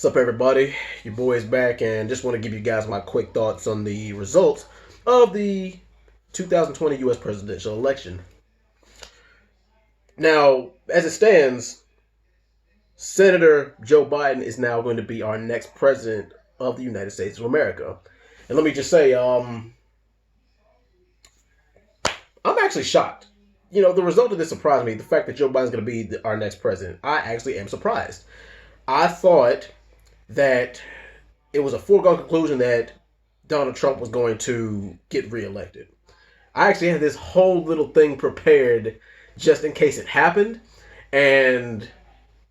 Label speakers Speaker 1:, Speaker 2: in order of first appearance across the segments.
Speaker 1: What's up, everybody? Your boy is back, and just want to give you guys my quick thoughts on the results of the 2020 U.S. presidential election. Now, as it stands, Senator Joe Biden is now going to be our next president of the United States of America. And let me just say, I'm actually shocked. The result of this surprised me. The fact that Joe Biden's going to be our next president, I actually am surprised. I thought that it was a foregone conclusion that Donald Trump was going to get reelected. I actually had this whole little thing prepared just in case it happened, and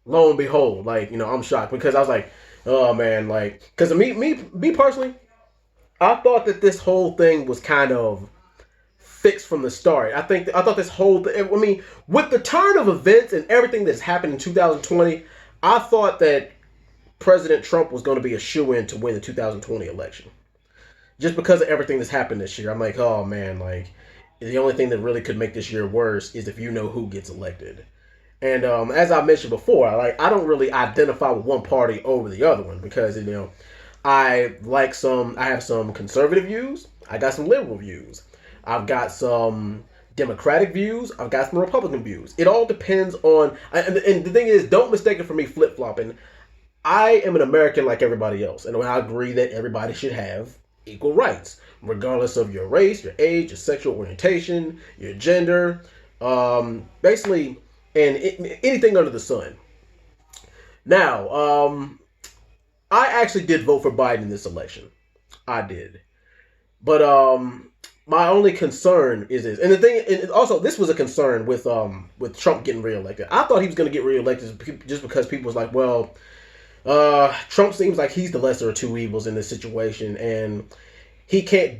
Speaker 1: lo and behold, I'm shocked because I was like, oh man, because me personally, I thought that this whole thing was kind of fixed from the start. I thought this whole thing, with the turn of events and everything that's happened in 2020, I thought that President Trump was going to be a shoo-in to win the 2020 election. Just because of everything that's happened this year, I'm like, oh man, the only thing that really could make this year worse is if you know who gets elected. And as I mentioned before, I don't really identify with one party over the other one because I have some conservative views, I got some liberal views, I've got some Democratic views, I've got some Republican views. It all depends on, and the thing is, don't mistake it for me flip-flopping. I am an American like everybody else, and I agree that everybody should have equal rights, regardless of your race, your age, your sexual orientation, your gender, basically, and anything under the sun. Now, I actually did vote for Biden in this election. I did. But my only concern is this, and the thing, and also this was a concern with Trump getting reelected. I thought he was going to get reelected just because people was like, well, Trump seems like he's the lesser of two evils in this situation, and he can't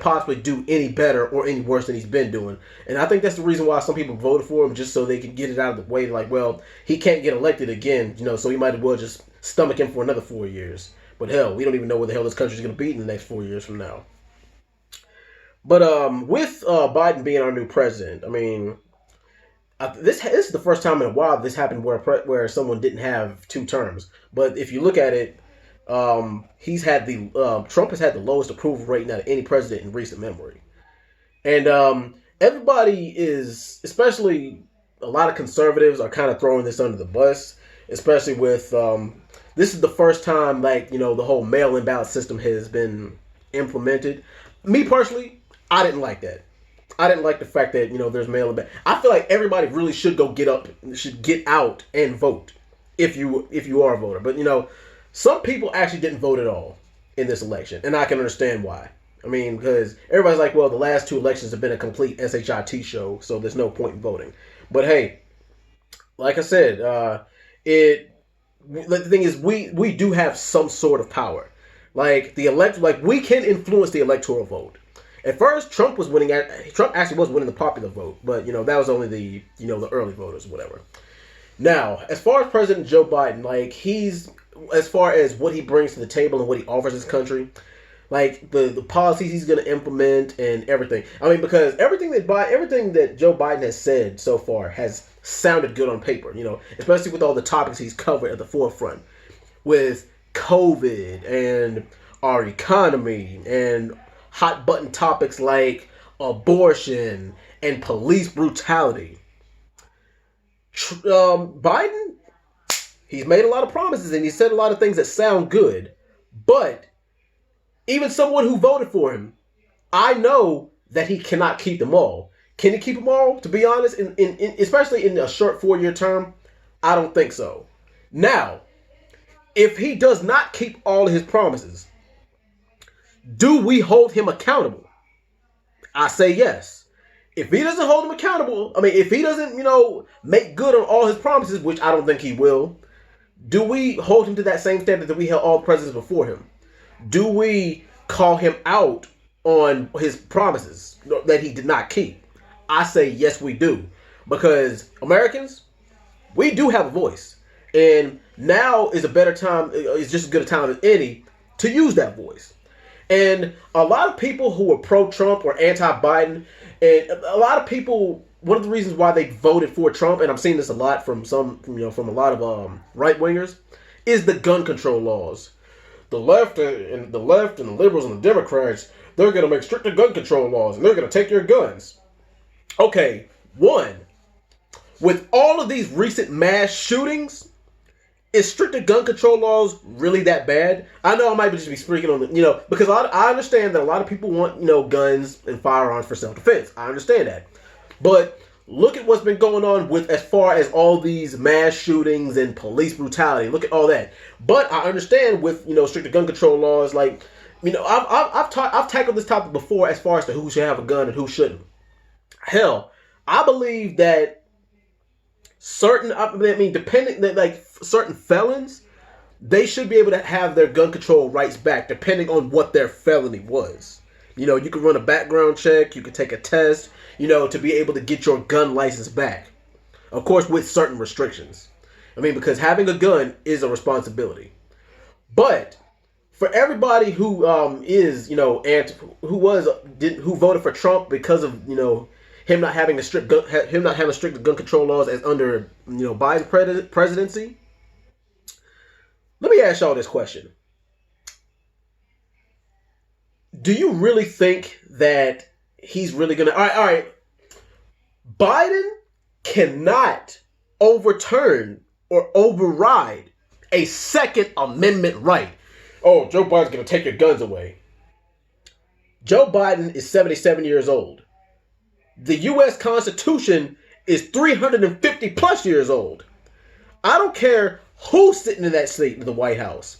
Speaker 1: possibly do any better or any worse than he's been doing. And I think that's the reason why some people voted for him, just so they can get it out of the way. Like, well, he can't get elected again, so he might as well just stomach him for another 4 years. But hell, we don't even know where the hell this country's going to be in the next 4 years from now. But with Biden being our new president, this is the first time in a while this happened where someone didn't have two terms. But if you look at it, Trump has had the lowest approval rating out of any president in recent memory, and everybody is, especially a lot of conservatives, are kind of throwing this under the bus, especially with this is the first time the whole mail-in ballot system has been implemented. Me personally, I didn't like that. I didn't like the fact that there's mail-in ballot. I feel like everybody really should get out and vote if you are a voter. But some people actually didn't vote at all in this election, and I can understand why. Because everybody's like, well, the last two elections have been a complete shit show, so there's no point in voting. But hey, like I said, the thing is, we do have some sort of power. We can influence the electoral vote. At first, Trump actually was winning the popular vote, but that was only the the early voters, whatever. Now, as far as President Joe Biden, as far as what he brings to the table and what he offers this country, the policies he's going to implement and everything. Because everything that Joe Biden has said so far has sounded good on paper. Especially with all the topics he's covered at the forefront, with COVID and our economy and hot button topics like abortion and police brutality. Biden, he's made a lot of promises and he said a lot of things that sound good, but even someone who voted for him, I know that he cannot keep them all. Can he keep them all? To be honest, especially in a short 4-year term, I don't think so. Now, if he does not keep all of his promises, do we hold him accountable? I say yes. If he doesn't hold him accountable, if he doesn't, make good on all his promises, which I don't think he will, do we hold him to that same standard that we held all presidents before him? Do we call him out on his promises that he did not keep? I say yes, we do. Because Americans, we do have a voice. And now is a better time, it's just as good a time as any to use that voice. And a lot of people who are pro-Trump or anti-Biden, and a lot of people, one of the reasons why they voted for Trump, and I'm seeing this a lot from a lot of right-wingers, is the gun control laws. The left and the liberals and the Democrats, they're going to make stricter gun control laws and they're going to take your guns. Okay, one, with all of these recent mass shootings, is stricter gun control laws really that bad? I know I might just be speaking on the, because I understand that a lot of people want, guns and firearms for self-defense. I understand that. But look at what's been going on with as far as all these mass shootings and police brutality. Look at all that. But I understand with, stricter gun control laws, like, I've tackled this topic before as far as to who should have a gun and who shouldn't. Hell, I believe that certain felons, they should be able to have their gun control rights back depending on what their felony was. You can run a background check, you can take a test, to be able to get your gun license back. Of course, with certain restrictions. Because having a gun is a responsibility. But for everybody who who voted for Trump because of him not having strict gun control laws as under Biden's presidency. Let me ask y'all this question: do you really think that he's really gonna? All right. Biden cannot overturn or override a Second Amendment right. Oh, Joe Biden's gonna take your guns away. Joe Biden is 77 years old. The U.S. Constitution is 350 plus years old. I don't care who's sitting in that seat in the White House.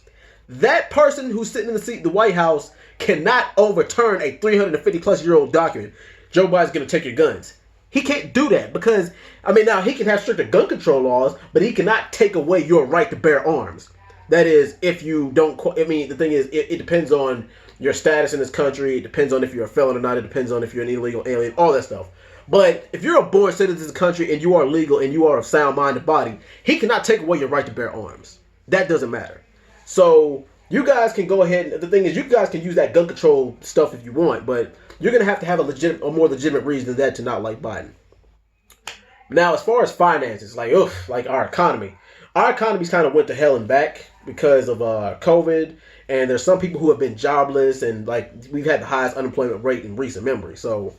Speaker 1: That person who's sitting in the seat in the White House cannot overturn a 350 plus year old document. Joe Biden's going to take your guns. He can't do that because, now he can have stricter gun control laws, but he cannot take away your right to bear arms. That is, if you don't, the thing is, it depends on your status in this country. It depends on if you're a felon or not. It depends on if you're an illegal alien, all that stuff. But if you're a born citizen of this country and you are legal and you are of sound-minded body, he cannot take away your right to bear arms. That doesn't matter. So you guys can go ahead. The thing is, you guys can use that gun control stuff if you want, but you're going to have a more legitimate reason than that to not like Biden. Now, as far as finances, like our economy. Our economy's kind of went to hell and back because of COVID, and there's some people who have been jobless, and we've had the highest unemployment rate in recent memory. So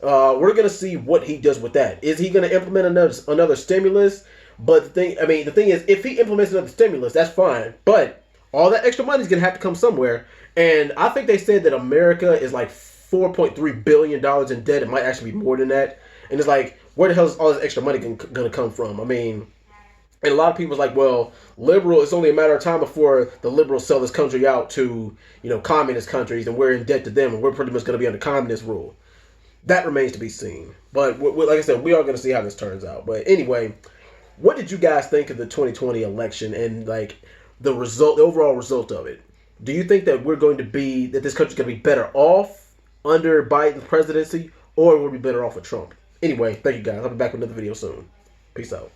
Speaker 1: we're gonna see what he does with that. Is he gonna implement another stimulus? But the thing is, if he implements another stimulus, that's fine. But all that extra money is gonna have to come somewhere, and I think they said that America is like $4.3 billion in debt. It might actually be more than that. And it's like, where the hell is all this extra money gonna come from? And a lot of people's like, well, it's only a matter of time before the liberals sell this country out to, communist countries, and we're in debt to them, and we're pretty much going to be under communist rule. That remains to be seen. But like I said, we are going to see how this turns out. But anyway, what did you guys think of the 2020 election and the overall result of it? Do you think that this country's going to be better off under Biden's presidency, or will we be better off with Trump? Anyway, thank you guys. I'll be back with another video soon. Peace out.